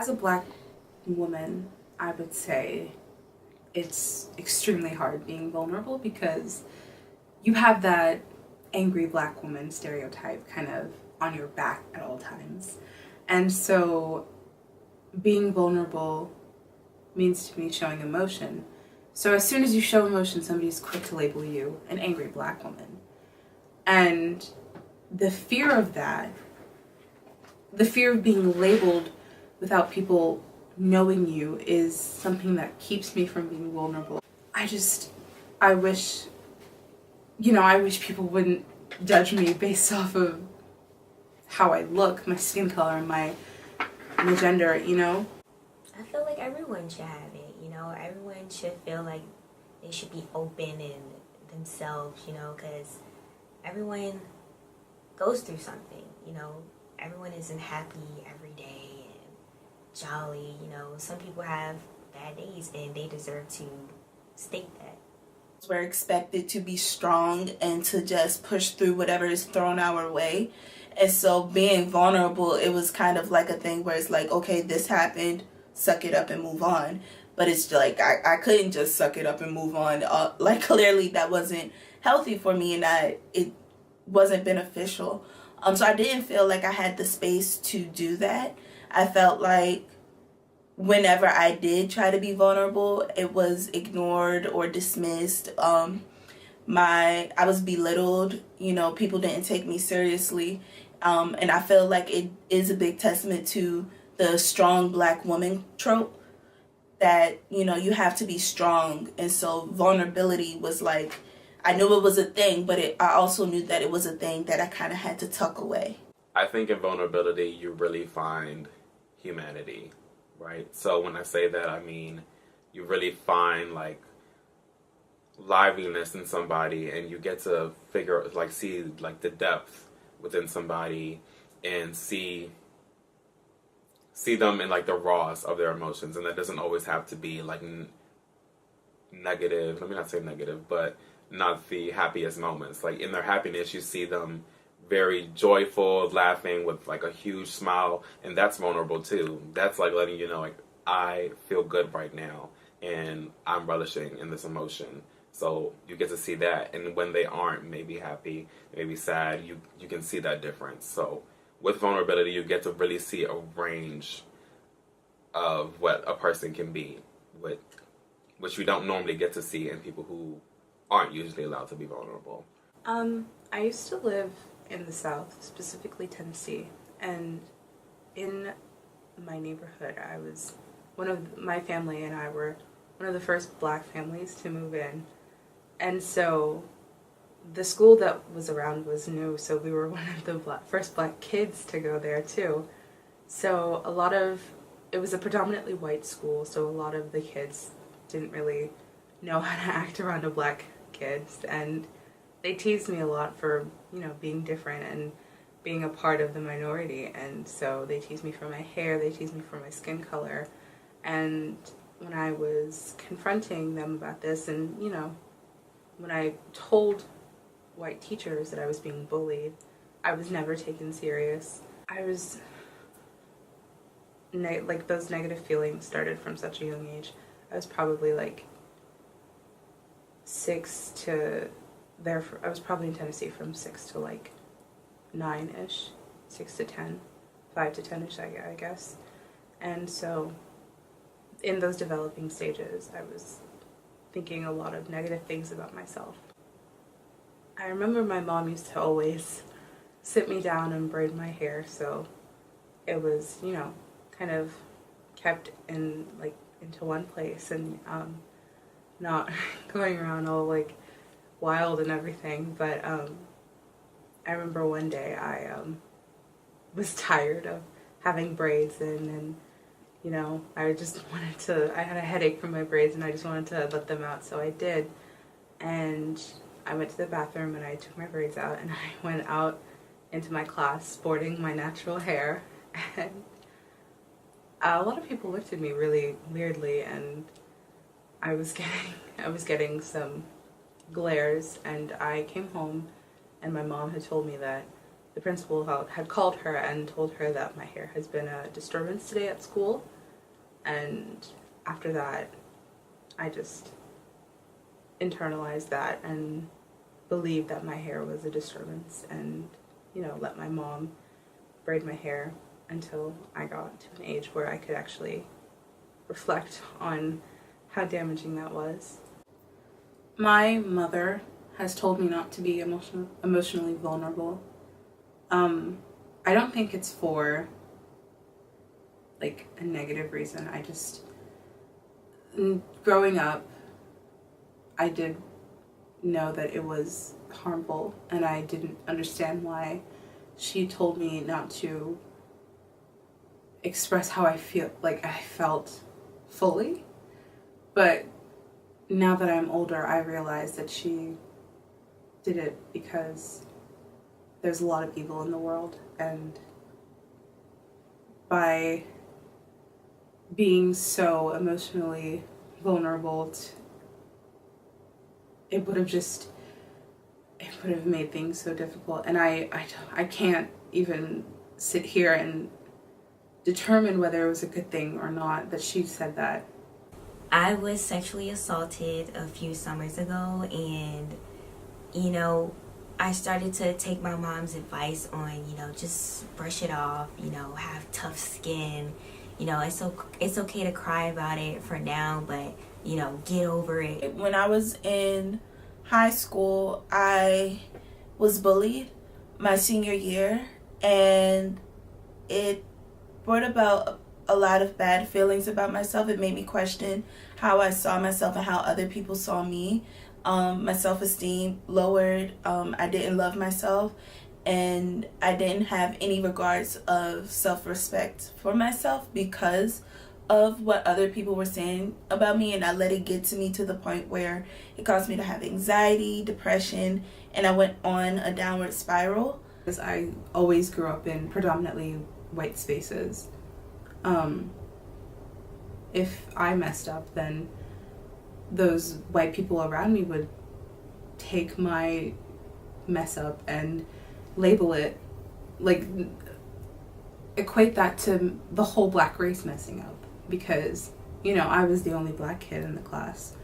As a Black woman, I would say it's extremely hard being vulnerable because you have that angry Black woman stereotype kind of on your back at all times. And so being vulnerable means to me showing emotion. So as soon as you show emotion, somebody's quick to label you an angry Black woman. And the fear of that, the fear of being labeled without people knowing you, is something that keeps me from being vulnerable. I wish, I wish people wouldn't judge me based off of how I look, my skin color, and my gender, I feel like everyone should have it, everyone should feel like they should be open in themselves, because everyone goes through something, everyone isn't happy every day and jolly, some people have bad days and they deserve to state that. We're expected to be strong and to just push through whatever is thrown our way. And so being vulnerable, it was kind of like a thing where it's like, okay, this happened, suck it up and move on. But it's like, I couldn't just suck it up and move on. Like, clearly that wasn't healthy for me, and it wasn't beneficial. So I didn't feel like I had the space to do that. I felt like whenever I did try to be vulnerable, it was ignored or dismissed. I was belittled, people didn't take me seriously. And I feel like it is a big testament to the strong Black woman trope that, you have to be strong. And so vulnerability was like, I knew it was a thing, but I also knew that it was a thing that I kind of had to tuck away. I think in vulnerability, you really find humanity, right? So when I say that, I mean, you really find like liveliness in somebody, and you get to see like the depth within somebody and see them in like the rawness of their emotions. And that doesn't always have to be like negative. Let me not say negative, but not the happiest moments. Like in their happiness, you see them very joyful, laughing with like a huge smile, and that's vulnerable too. That's like letting you know, like, I feel good right now and I'm relishing in this emotion. So you get to see that, and when they aren't maybe happy, maybe sad, you can see that difference. So with vulnerability, you get to really see a range of what a person can be, which we don't normally get to see in people who aren't usually allowed to be vulnerable. I used to live in the South, specifically Tennessee, and in my neighborhood, my family and I were one of the first Black families to move in. And so the school that was around was new, so we were one of the first Black kids to go there too. So it was a predominantly white school, so a lot of the kids didn't really know how to act around a Black kids, and they teased me a lot for, being different and being a part of the minority. And so they teased me for my hair, they teased me for my skin color. And when I was confronting them about this, and, when I told white teachers that I was being bullied, I was never taken serious. I was, those negative feelings started from such a young age. I was probably like I was probably in Tennessee from 6 to like 9-ish, 6 to 10, 5 to 10-ish, I guess. And so in those developing stages, I was thinking a lot of negative things about myself. I remember my mom used to always sit me down and braid my hair, so it was, kind of kept into one place, and not going around all like wild and everything. But I remember one day I was tired of having braids in, and I had a headache from my braids and I just wanted to let them out, so I did. And I went to the bathroom and I took my braids out, and I went out into my class sporting my natural hair, and a lot of people looked at me really weirdly, and I was getting some glares, and I came home and my mom had told me that the principal had called her and told her that my hair has been a disturbance today at school. And after that, I just internalized that and believed that my hair was a disturbance, and, you know, let my mom braid my hair until I got to an age where I could actually reflect on how damaging that was. My mother has told me not to be emotionally vulnerable. I don't think it's for like a negative reason. I just, growing up, I did know that it was harmful, and I didn't understand why she told me not to express how I felt fully. But now that I'm older, I realize that she did it because there's a lot of evil in the world, and by being so emotionally vulnerable, it would have made things so difficult. And I can't even sit here and determine whether it was a good thing or not that she said that. I was sexually assaulted a few summers ago, and, you know, I started to take my mom's advice on, you know, just brush it off, you know, have tough skin. You know, it's okay to cry about it for now, but, you know, get over it. When I was in high school, I was bullied my senior year, and it brought about a lot of bad feelings about myself. It made me question how I saw myself and how other people saw me. My self-esteem lowered. I didn't love myself, and I didn't have any regards of self-respect for myself because of what other people were saying about me, and I let it get to me to the point where it caused me to have anxiety, depression, and I went on a downward spiral. Because I always grew up in predominantly white spaces. If I messed up, then those white people around me would take my mess up and label it, like, equate that to the whole black race messing up, because, you know, I was the only black kid in the class.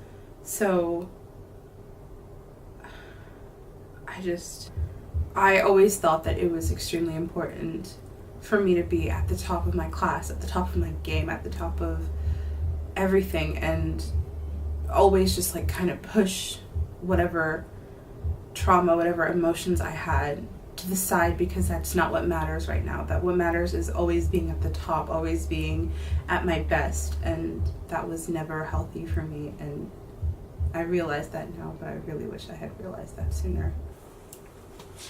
So I always thought that it was extremely important for me to be at the top of my class, at the top of my game, at the top of everything, and always just like kind of push whatever trauma, whatever emotions I had to the side, because that's not what matters right now. That what matters is always being at the top, always being at my best, and that was never healthy for me. And I realize that now, but I really wish I had realized that sooner.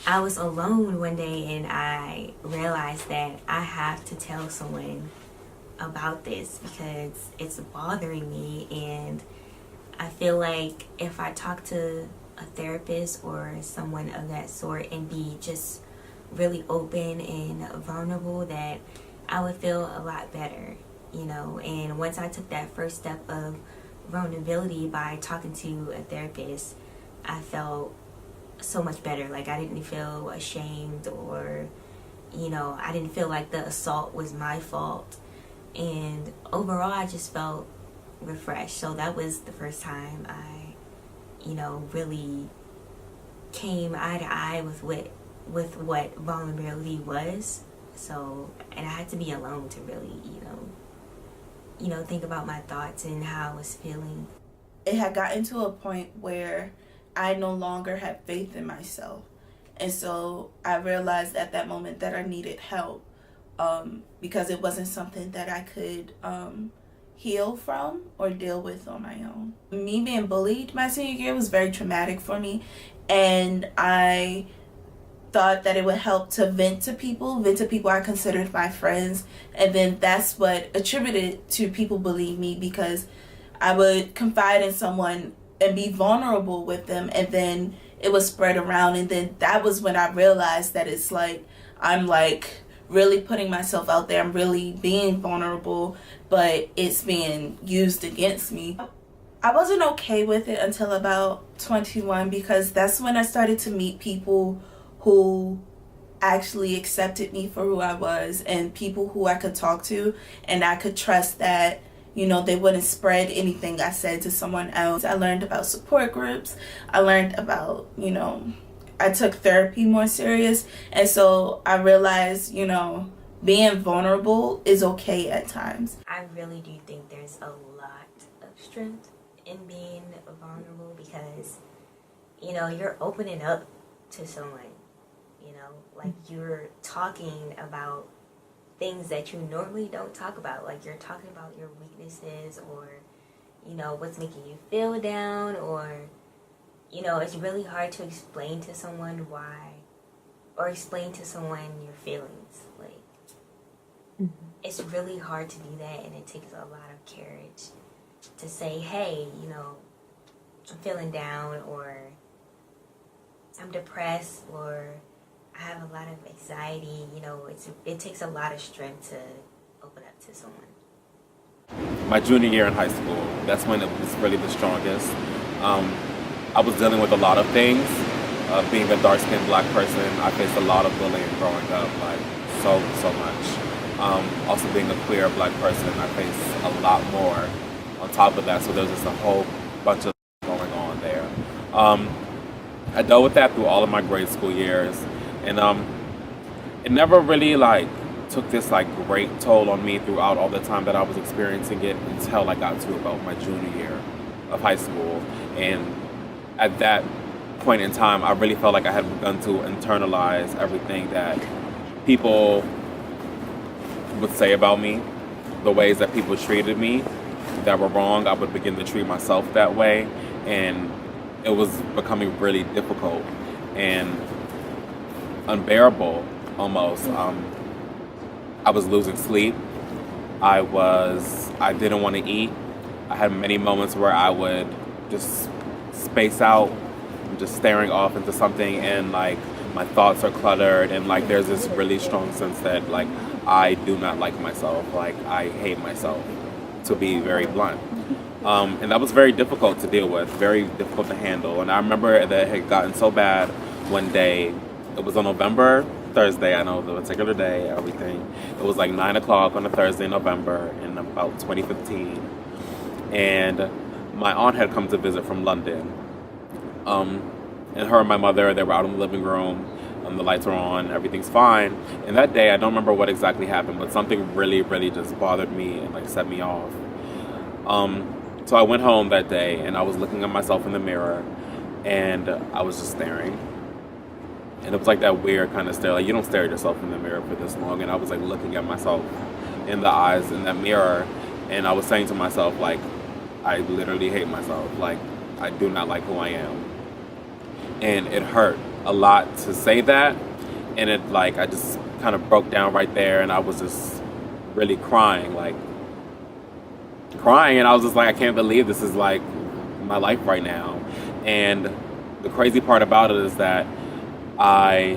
I was alone one day, and I realized that I have to tell someone about this because it's bothering me, and I feel like if I talk to a therapist or someone of that sort and be just really open and vulnerable, that I would feel a lot better, you know. And once I took that first step of vulnerability by talking to a therapist, I felt so much better. Like, I didn't feel ashamed, or, you know, I didn't feel like the assault was my fault. And overall, I just felt refreshed. So that was the first time I, you know, really came eye to eye with what vulnerability was. So, and I had to be alone to really, you know, think about my thoughts and how I was feeling. It had gotten to a point where I no longer had faith in myself. And so I realized at that moment that I needed help, because it wasn't something that I could heal from or deal with on my own. Me being bullied my senior year was very traumatic for me, and I thought that it would help to vent to people I considered my friends, and then that's what attributed to people bullying me, because I would confide in someone and be vulnerable with them, and then it was spread around, and then that was when I realized that it's like I'm like really putting myself out there, I'm really being vulnerable, but it's being used against me. I wasn't okay with it until about 21, because that's when I started to meet people who actually accepted me for who I was, and people who I could talk to and I could trust that, you know, they wouldn't spread anything I said to someone else. I learned about support groups. I learned about, you know, I took therapy more serious. And so I realized, you know, being vulnerable is okay at times. I really do think there's a lot of strength in being vulnerable because, you know, you're opening up to someone, you know, like you're talking about things that you normally don't talk about. Like you're talking about your weaknesses or, you know, what's making you feel down, or, you know, it's really hard to explain to someone why, or explain to someone your feelings. Like, it's really hard to do that, and it takes a lot of courage to say, hey, you know, I'm feeling down, or I'm depressed, or I have a lot of anxiety. You know, it takes a lot of strength to open up to someone. My junior year in high school, that's when it was really the strongest. I was dealing with a lot of things. Being a dark-skinned black person, I faced a lot of bullying growing up, like so much. Also being a queer black person, I faced a lot more on top of that, so there's just a whole bunch of going on there. I dealt with that through all of my grade school years, and it never really like took this like great toll on me throughout all the time that I was experiencing it until I got to about my junior year of high school. And at that point in time, I really felt like I had begun to internalize everything that people would say about me, the ways that people treated me that were wrong. I would begin to treat myself that way, and it was becoming really difficult and unbearable almost. I was losing sleep. I didn't want to eat. I had many moments where I would just space out, just staring off into something, and like my thoughts are cluttered, and like there's this really strong sense that like I do not like myself, like I hate myself, to be very blunt. And that was very difficult to deal with, very difficult to handle. And I remember that it had gotten so bad one day. It was on Thursday, I know, the particular day, everything. It was like 9 o'clock on a Thursday in November in about 2015. And my aunt had come to visit from London. And her and my mother, they were out in the living room. The lights were on, everything's fine. And that day, I don't remember what exactly happened, but something really, really just bothered me and like set me off. So I went home that day, and I was looking at myself in the mirror, and I was just staring. And it was like that weird kind of stare, like you don't stare at yourself in the mirror for this long. And I was like looking at myself in the eyes in that mirror, and I was saying to myself, like, I literally hate myself. Like, I do not like who I am. And it hurt a lot to say that, and it like I just kind of broke down right there, and I was just really crying, and I was just like, I can't believe this is like my life right now. And the crazy part about it is that I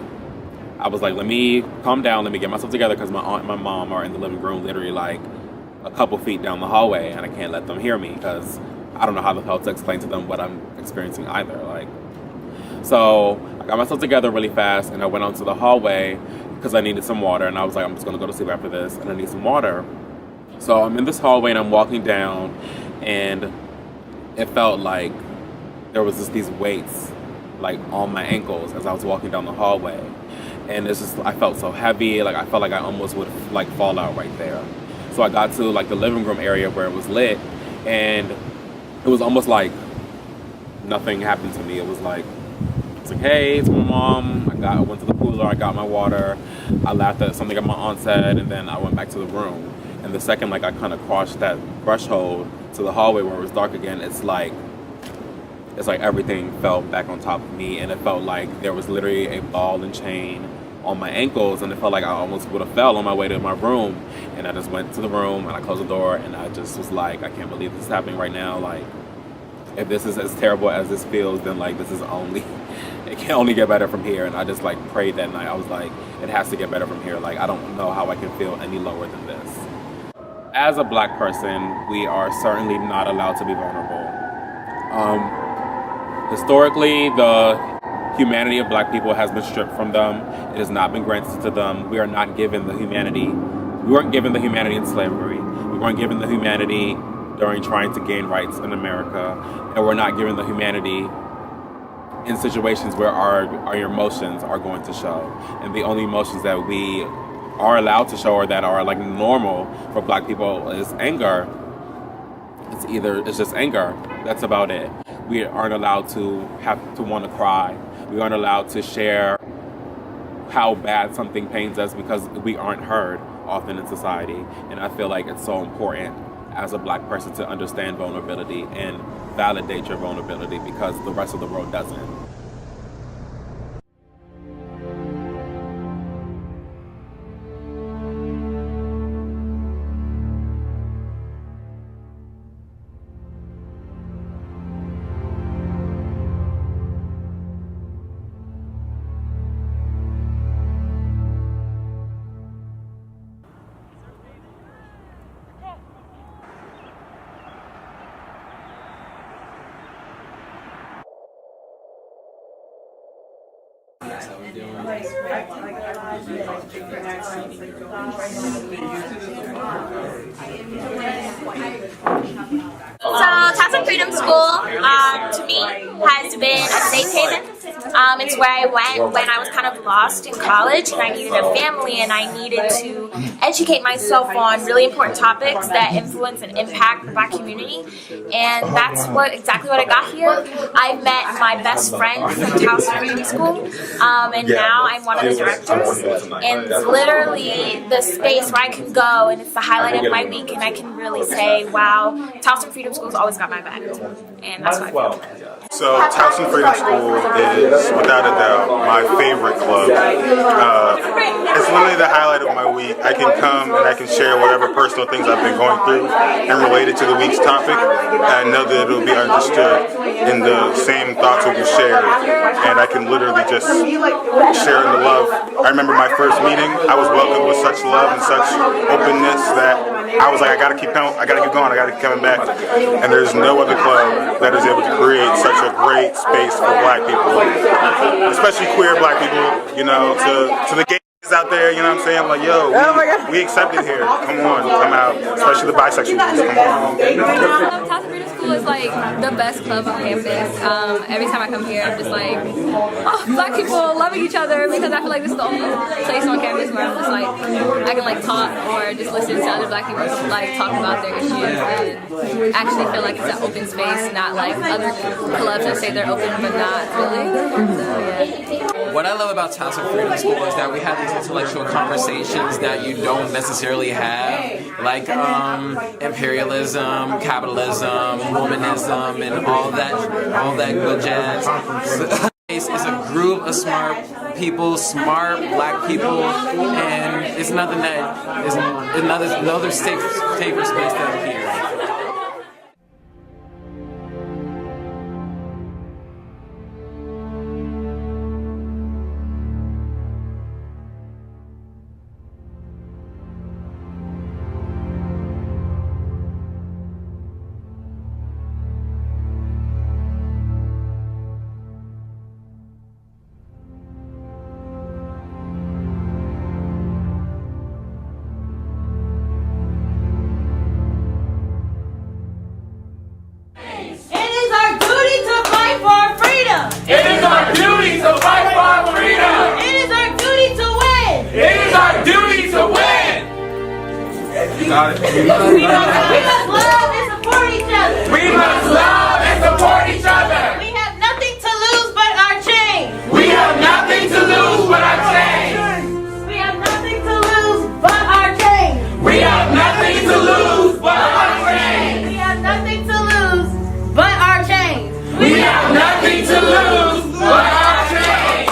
was like, let me calm down, let me get myself together, because my aunt and my mom are in the living room literally like a couple feet down the hallway, and I can't let them hear me because I don't know how the hell to explain to them what I'm experiencing either. Like, so I got myself together really fast, and I went onto the hallway because I needed some water, and I was like, I'm just gonna go to sleep after this, and I need some water. So I'm in this hallway, and I'm walking down, and it felt like there was just these weights like on my ankles as I was walking down the hallway, and it's just, I felt so heavy, like I felt like I almost would like fall out right there. So I got to like the living room area where it was lit, and it was almost like nothing happened to me. It was like, hey, it's my mom. I went to the cooler, I got my water, I laughed at something that my aunt said, and then I went back to the room. And the second like I kind of crossed that threshold to the hallway where it was dark again, it's like everything fell back on top of me, and it felt like there was literally a ball and chain on my ankles, and it felt like I almost would have fell on my way to my room. And I just went to the room, and I closed the door, and I just was like, I can't believe this is happening right now. Like, if this is as terrible as this feels, then like this is only, it can only get better from here. And I just like prayed that night. I was like, it has to get better from here. Like, I don't know how I can feel any lower than this. As a black person, we are certainly not allowed to be vulnerable. Historically, the humanity of black people has been stripped from them. It has not been granted to them. We are not given the humanity. We weren't given the humanity in slavery. We weren't given the humanity during trying to gain rights in America. And we're not given the humanity in situations where our emotions are going to show. And the only emotions that we are allowed to show or that are like normal for black people is anger. It's just anger. That's about it. We aren't allowed to have to want to cry. We aren't allowed to share how bad something pains us because we aren't heard often in society. And I feel like it's so important as a black person to understand vulnerability and validate your vulnerability because the rest of the world doesn't. So Towson Freedom School, to me, has been a safe haven. It's where I went when I was kind of lost in college and I needed a family and I needed to educate myself on really important topics that influence and impact the black community. And that's exactly what I got here. I met my best friend from Towson Freedom School, and now I'm one of the directors. And it's literally the space where I can go and it's the highlight of my week and I can really say, wow, Towson Freedom School's always got my back. And that's why I feel. So Towson Freedom School is, without a doubt, my favorite club. It's literally the highlight of my week. I can come and I can share whatever personal things I've been going through and relate it to the week's topic. I know that it will be understood and the same thoughts will be shared. And I can literally just share in the love. I remember my first meeting, I was welcomed with such love and such openness that I was like, I gotta keep going, I gotta keep coming back. And there's no other club that is able to create such a great space for black people, especially queer black people, you know, to the gays out there, you know what I'm saying? Like, yo, we accept it here. Come on, come out, especially the bisexuals. Come on. Towson Freedom School is like the best club on campus. Every time I come here, I'm just like, oh, black people loving each other because I feel like this is the only place on campus where I'm just like, I can like talk or just listen to other black people like talk about their issues and actually feel like it's an open space, not like other clubs that say they're open but not really. So, yeah. What I love about Towson Freedom School is that we have these intellectual conversations that you don't necessarily have, like imperialism, capitalism, womanism, and all that good jazz. It's a group of smart people, smart black people, and it's nothing that is another safer space than here. It is our duty to fight for our freedom. It is our duty to win. It is our duty to win. We must love and support each other. We must love and support each other. We have nothing to lose but our chains. We have nothing to lose but our chains. We have nothing to lose but our chains. We have nothing to lose but our chains. We have nothing to lose but our chains. We have nothing to lose but our chains.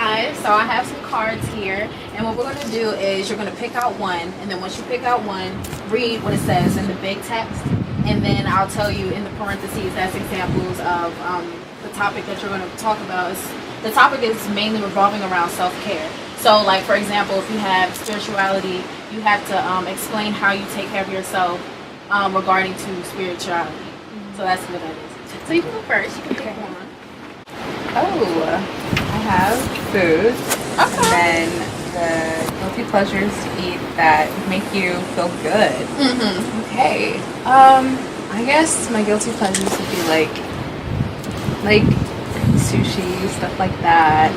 5. So I have some cards here, and what we're going to do is you're going to pick out one, and then once you pick out one, read what it says in the big text, and then I'll tell you in the parentheses that's examples of the topic that you're going to talk about. The topic is mainly revolving around self-care. So like, for example, if you have spirituality, you have to explain how you take care of yourself regarding to spirituality. So that's what that is. So you can go first. You can pick one. Oh, I have food. Okay. And then the guilty pleasures to eat that make you feel good. Mm-hmm. Okay. I guess my guilty pleasures would be like sushi, stuff like that.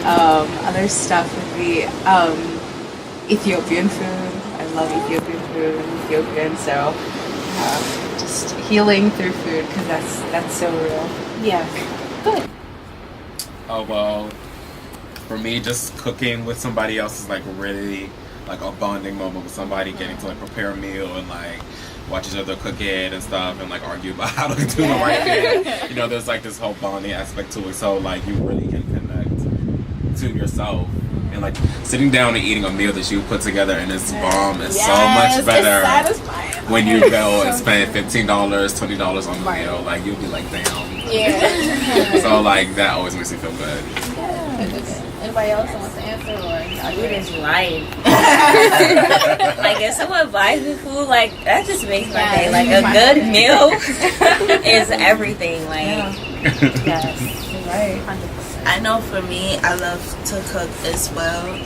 Other stuff would be Ethiopian food. I love Ethiopian food. I'm Ethiopian, so just healing through food because that's so real. Yeah. Good. Oh well, for me, just cooking with somebody else is like really like a bonding moment with somebody, getting to like prepare a meal and like watch each other cook it and stuff and like argue about how to do the right thing. You know, there's like this whole bonding aspect to it, so like you really can connect to yourself. And like sitting down and eating a meal that you put together and it's bomb is so much better when you go and spend $15, $20 on the meal. Like you'll be like, damn. Yeah. So like that always makes me feel good. Anybody else wants to answer, or Food is life. Like if someone buys me food, like that just makes my day. Like a good meal is everything. Like yes, right. 100%. I know for me, I love to cook as well,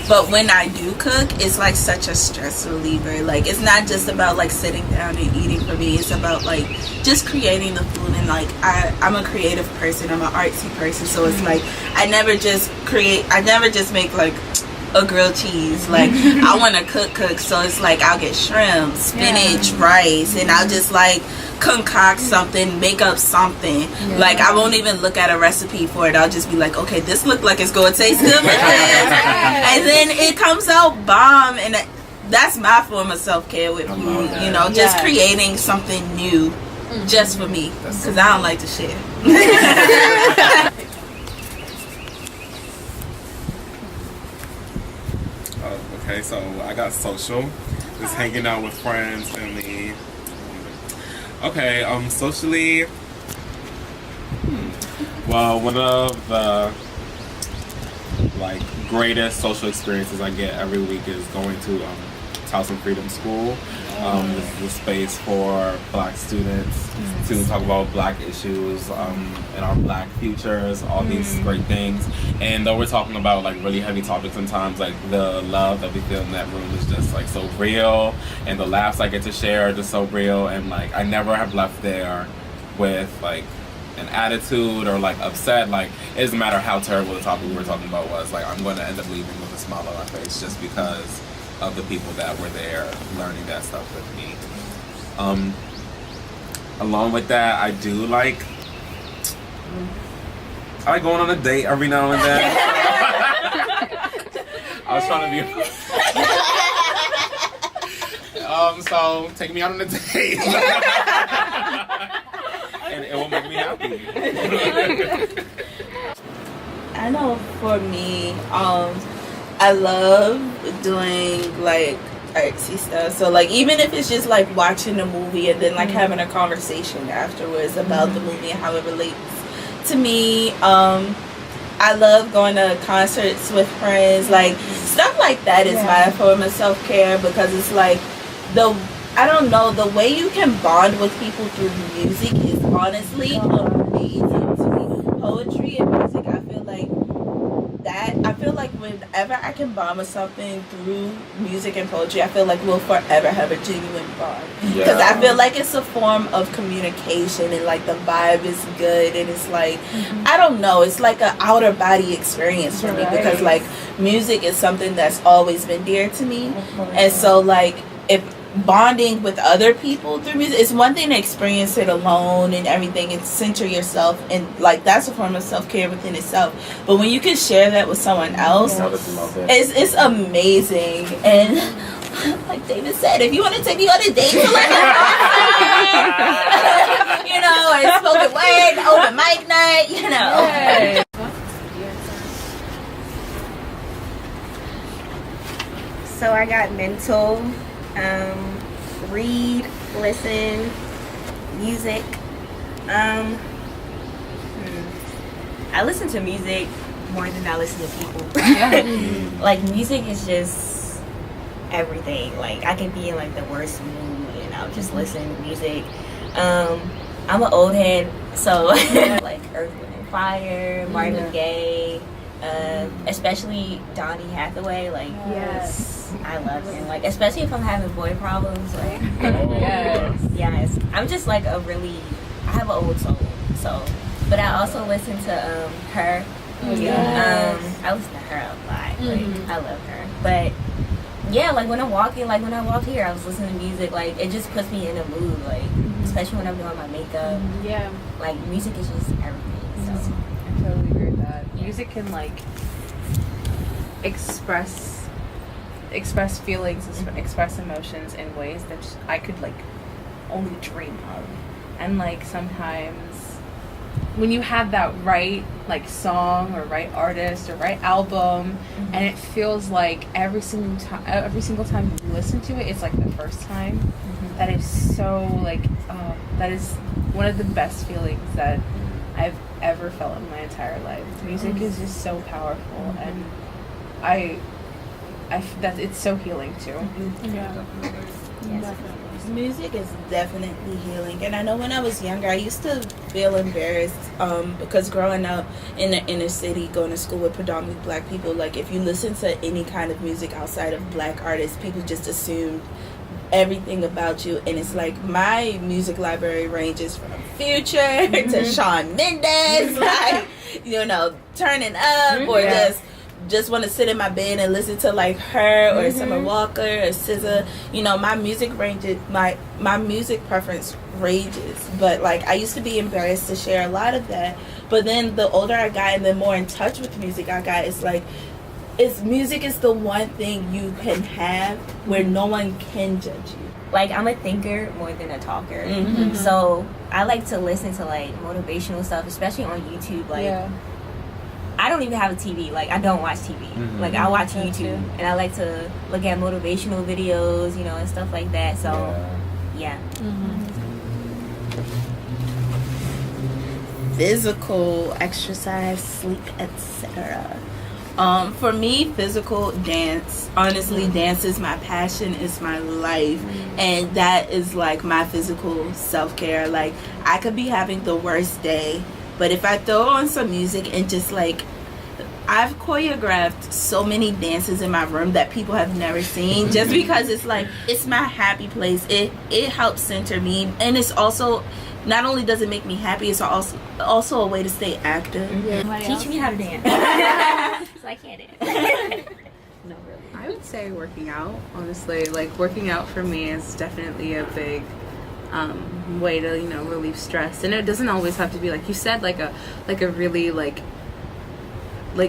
but when I do cook, it's like such a stress reliever. Like it's not just about like sitting down and eating for me. It's about like just creating the food, and like I'm a creative person. I'm an artsy person, so it's like I never just make like a grilled cheese. Like I want to cook, so it's like I'll get shrimp, spinach, rice, and I'll just like concoct something, make up something. Like I won't even look at a recipe for it. I'll just be like, okay, this look like it's going to taste good with this. And then it comes out bomb, and that's my form of self-care with food. You know, just creating something new just for me, because I don't like to share. Okay, so I got social, just hanging out with friends, family. Okay, socially, well, one of the like greatest social experiences I get every week is going to Towson Freedom School. This is a space for Black students to talk about Black issues and our Black futures, all these great things. And though we're talking about like really heavy topics sometimes, like the love that we feel in that room is just like so real, and the laughs I get to share are just so real. And like I never have left there with like an attitude or like upset. Like it doesn't matter how terrible the topic we were talking about was, like I'm going to end up leaving with a smile on my face just because of the people that were there learning that stuff with me. Along with that, I like going on a date every now and then. I was trying to be so take me out on a date. And it will make me happy. I know for me, I love doing like artsy stuff. So like even if it's just like watching a movie and then like having a conversation afterwards about the movie and how it relates to me. I love going to concerts with friends. Like stuff like that is my form of self-care, because it's like the way you can bond with people through music is honestly amazing to me. Poetry and music, I feel like whenever I can bond with something through music and poetry, I feel like we'll forever have a genuine bond. Because I feel like it's a form of communication, and like the vibe is good, and it's like, I don't know, it's like an outer body experience for me, because like music is something that's always been dear to me. And so like if bonding with other people through music, it's one thing to experience it alone and everything and center yourself, and like that's a form of self-care within itself. But when you can share that with someone else, it's amazing. And like David said, if you want to take me on a date to like a concert, you know, or spoken word, open mic night, you know. got mental, read, listen, music. I listen to music more than I listen to people. Like, music is just everything. Like, I can be in like the worst mood and I'll just listen to music. I'm an old head, so like Earth, Wind and Fire, Marvin Gaye, especially Donny Hathaway. Like, Yes. I love him. Like, especially if I'm having boy problems. Like, yes. I'm just like I have an old soul. So, but I also listen to her. I listen to her a lot. Like, I love her. But yeah, like when I'm walking, like when I walk here, I was listening to music. Like, it just puts me in a mood. Like, especially when I'm doing my makeup. Yeah. Like, music is just everything. So I totally agree with that. Music can like express feelings, express emotions in ways that I could like only dream of. And like sometimes when you have that right like song or right artist or right album, and it feels like every single time you listen to it, it's like the first time. That is so like that is one of the best feelings that I've ever felt in my entire life. Music is just so powerful, and that it's so healing too. Music is definitely healing, and I know when I was younger I used to feel embarrassed because growing up in the inner city, going to school with predominantly black people, like if you listen to any kind of music outside of black artists, people just assumed everything about you. And it's like my music library ranges from Future to Shawn Mendes, like, you know, turning up, or just want to sit in my bed and listen to like her or Summer Walker or SZA. You know, my music ranges, my music preference ranges. But like I used to be embarrassed to share a lot of that. But then the older I got and the more in touch with music I got, it's like music is the one thing you can have where no one can judge you. like, I'm a thinker more than a talker. So I like to listen to like motivational stuff, especially on YouTube. Like, I don't even have a TV. Like, I don't watch TV. Like, I watch YouTube, and I like to look at motivational videos, you know, and stuff like that. So, yeah. Physical exercise, sleep, etc. For me, physical dance. Honestly, dance is my passion, it's my life, and that is like my physical self-care. Like, I could be having the worst day, but if I throw on some music and just like, I've choreographed so many dances in my room that people have never seen, just because it's like, it's my happy place. It helps center me, and it's also, not only does it make me happy, it's also a way to stay active. Teach me how to dance. So I can't dance. No, really. I would say working out, honestly. Like, working out for me is definitely a big way to, you know, relieve stress. And it doesn't always have to be, like you said, like a really like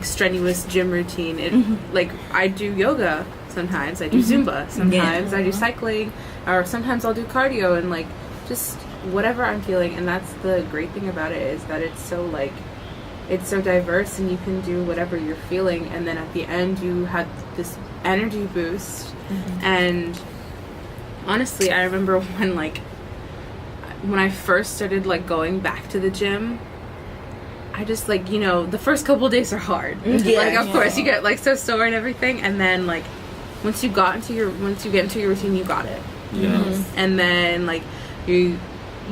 strenuous gym routine. It like, I do yoga sometimes, I do Zumba sometimes, I do cycling, or sometimes I'll do cardio, and like just whatever I'm feeling. And that's the great thing about it, is that it's so like, it's so diverse, and you can do whatever you're feeling, and then at the end you had this energy boost. And honestly, I remember when I first started like going back to the gym, I just, like, you know, the first couple days are hard. Like, of course you get like so sore and everything, and then like once you get into your routine, you got it. And then like you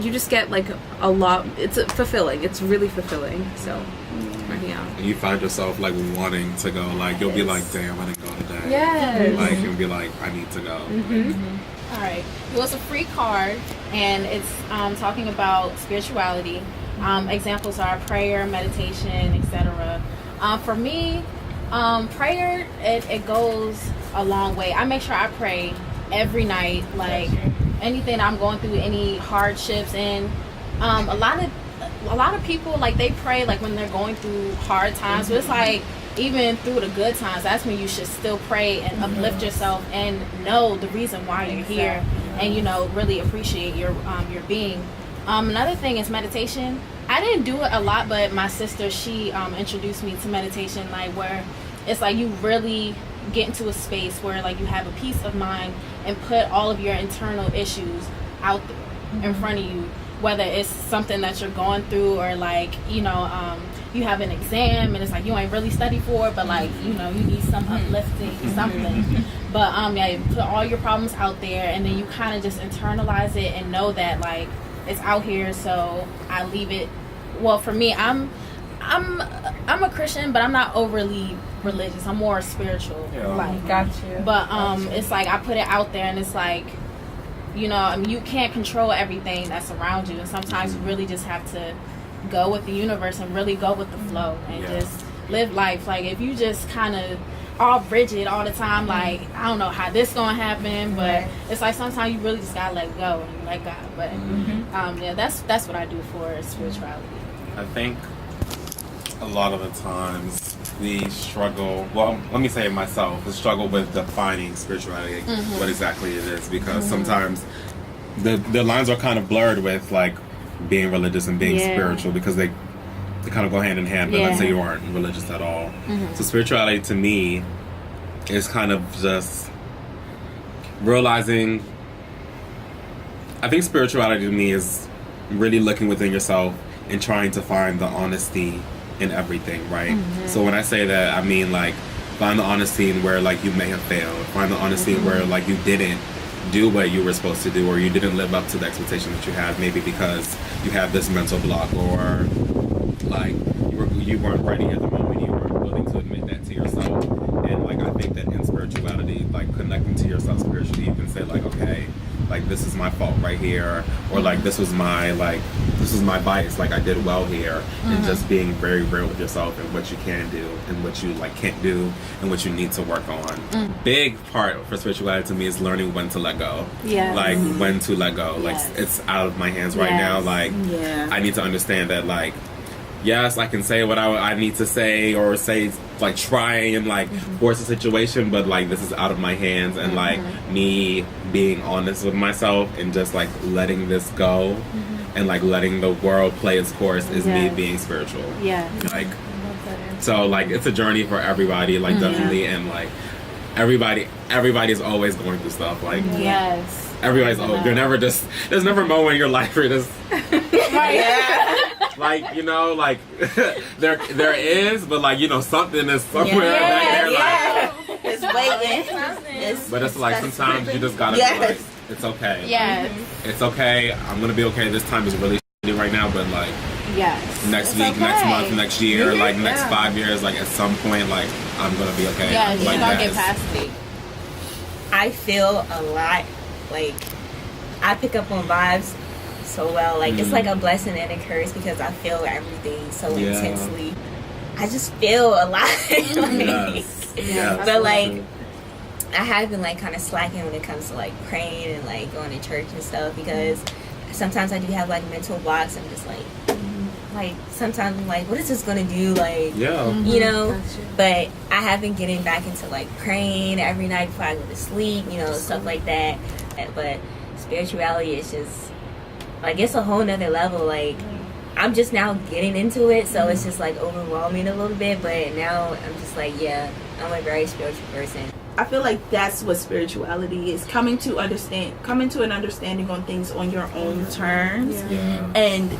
just get like a lot. It's fulfilling. It's really fulfilling. So working out. And you find yourself like wanting to go. Like, you'll be like, damn, I didn't go today. Like, you'll be like, I need to go. All right. It was a free card, and it's talking about spirituality. Examples are prayer, meditation, etc. For me, prayer, it goes a long way. I make sure I pray every night. Like, anything I'm going through, any hardships, and a lot of people, like, they pray like when they're going through hard times. But it's like, even through the good times, that's when you should still pray and uplift yourself and know the reason why you're here, and, you know, really appreciate your being. Another thing is meditation. I didn't do it a lot, but my sister, she introduced me to meditation, like, where it's like you really get into a space where like you have a peace of mind and put all of your internal issues out there in front of you, whether it's something that you're going through or like, you know, you have an exam and it's like you ain't really studied for it, but like, you know, you need some uplifting something. But yeah, you put all your problems out there and then you kind of just internalize it and know that like it's out here, so I leave it. Well, for me, I'm a Christian, but I'm not overly religious. I'm more spiritual. Yeah. Like, Got you. But it's like I put it out there, and it's like, you know, I mean, you can't control everything that's around you, and sometimes you really just have to go with the universe and really go with the flow and just live life. Like if you just kind of all rigid all the time, like I don't know how this gonna happen, but it's like sometimes you really just gotta let go and let God. But yeah, that's what I do for spirituality. I think a lot of the times we struggle, well, let me say it myself, we struggle with defining spirituality, what exactly it is, because sometimes the lines are kind of blurred with like being religious and being spiritual, because they kind of go hand in hand, but let's say you aren't religious at all. So spirituality to me is kind of just realizing, I think spirituality to me is really looking within yourself and trying to find the honesty in everything, right? So when I say that, I mean like find the honesty in where like you may have failed, find the honesty in where like you didn't do what you were supposed to do, or you didn't live up to the expectation that you had, maybe because you have this mental block, or like you weren't ready at the moment, you weren't willing to admit that to yourself. And like I think that in spirituality, like connecting to yourself spiritually, you can say like, okay, like this is my fault right here, or like this was my bias, like I did well here. And just being very real with yourself and what you can do and what you like can't do and what you need to work on. Big part for spirituality to me is learning when to let go. Like when to let go. Like it's out of my hands right now. Like I need to understand that like, yes, I can say what I need to say, or say like try and like force a situation, but like this is out of my hands, and like me being honest with myself and just like letting this go and like letting the world play its course is me being spiritual. Like so like it's a journey for everybody, like definitely, and like everybody's always going through stuff, like everybody's always, there's never a moment in your life where just like, you know, like there is, but like, you know, something is somewhere back there, like it's waiting. But it's like sometimes you just gotta be like, it's okay. It's okay. I'm gonna be okay. This time is really shitty right now, but like next week, next month, next year, like next 5 years, like at some point, like I'm gonna be okay. Like gonna get past it. I feel a lot, like I pick up on vibes so well, like it's like a blessing and a curse, because I feel everything so intensely. I just feel a lot. But like I have been like kind of slacking when it comes to like praying and like going to church and stuff, because sometimes I do have like mental blocks. I'm just like sometimes I'm like, what is this gonna do, like you know? But I have been getting back into like praying every night before I go to sleep, you know, stuff like that. But spirituality is just like, it's a whole nother level. Like I'm just now getting into it, so it's just like overwhelming a little bit, but now I'm just like, I'm a very spiritual person. I feel like that's what spirituality is, coming to an understanding on things on your own terms, and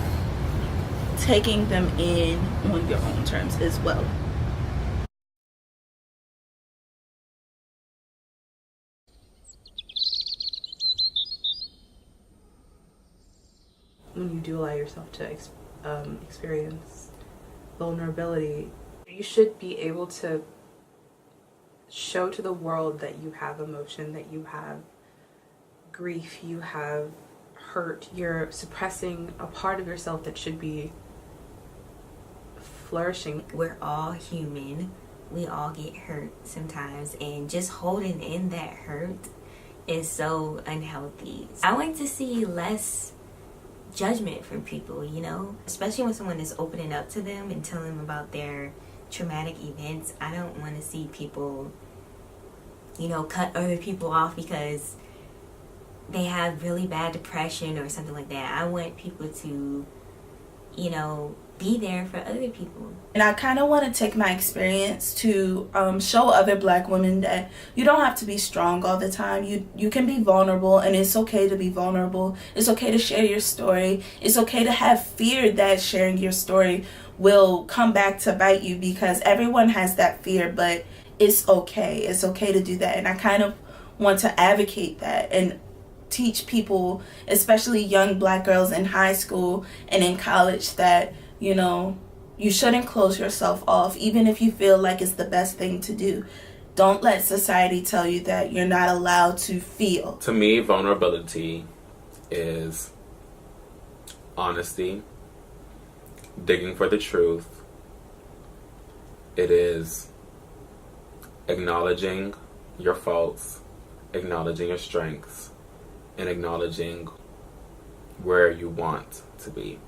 taking them in on your own terms as well. When you do allow yourself to experience vulnerability, you should be able to show to the world that you have emotion, that you have grief, you have hurt. You're suppressing a part of yourself that should be flourishing. We're all human. We all get hurt sometimes, and just holding in that hurt is so unhealthy. I want to see less judgment from people, you know, especially when someone is opening up to them and telling them about their traumatic events. I don't want to see people, you know, cut other people off because they have really bad depression or something like that. I want people to, you know, be there for other people. And I kind of want to take my experience to show other Black women that you don't have to be strong all the time. You can be vulnerable, and it's okay to be vulnerable. It's okay to share your story. It's okay to have fear that sharing your story will come back to bite you, because everyone has that fear, but it's okay. It's okay to do that. And I kind of want to advocate that and teach people, especially young Black girls in high school and in college, that, you know, you shouldn't close yourself off, even if you feel like it's the best thing to do. Don't let society tell you that you're not allowed to feel. To me, vulnerability is honesty, digging for the truth. It is acknowledging your faults, acknowledging your strengths, and acknowledging where you want to be.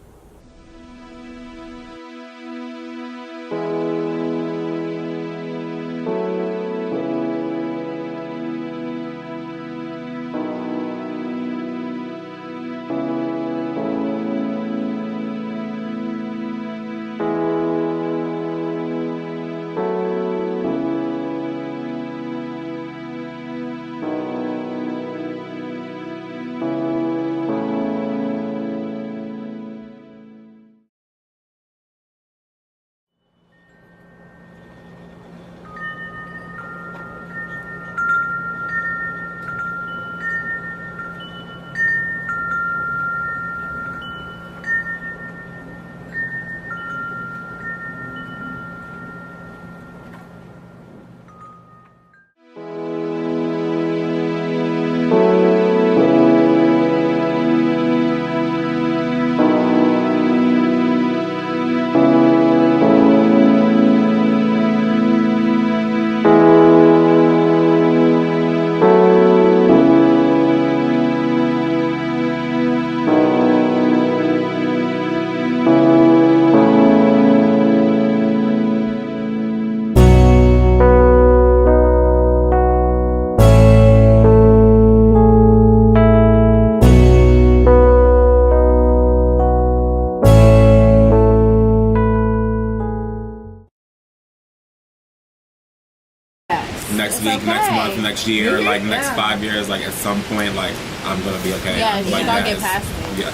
Next week, next month, next year, like next 5 years, like at some point, like I'm gonna be okay. Yeah, you like gotta get past it. Yeah.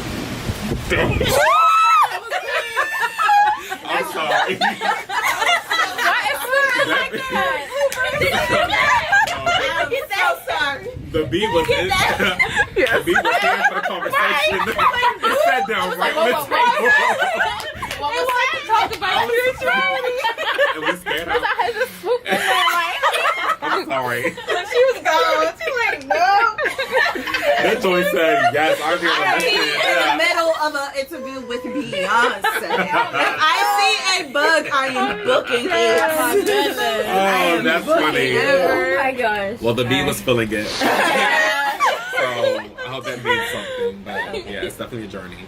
I'm sorry. Why is it like that? Get that sorry. The bee was in. The bee was here for the conversation. It sat down right on the table. What was that? Talk about spirituality. It was scared out. I had to swoop in there like. I'm sorry. She was gone. She like, no. That joy said yes. I'm here to In the middle of an interview with Beyonce. If I see a bug, I am booking it. Oh my goodness. Oh, that's funny. Oh my gosh. Well, the bee was feeling it. So I hope that means something. But yeah, it's definitely a journey.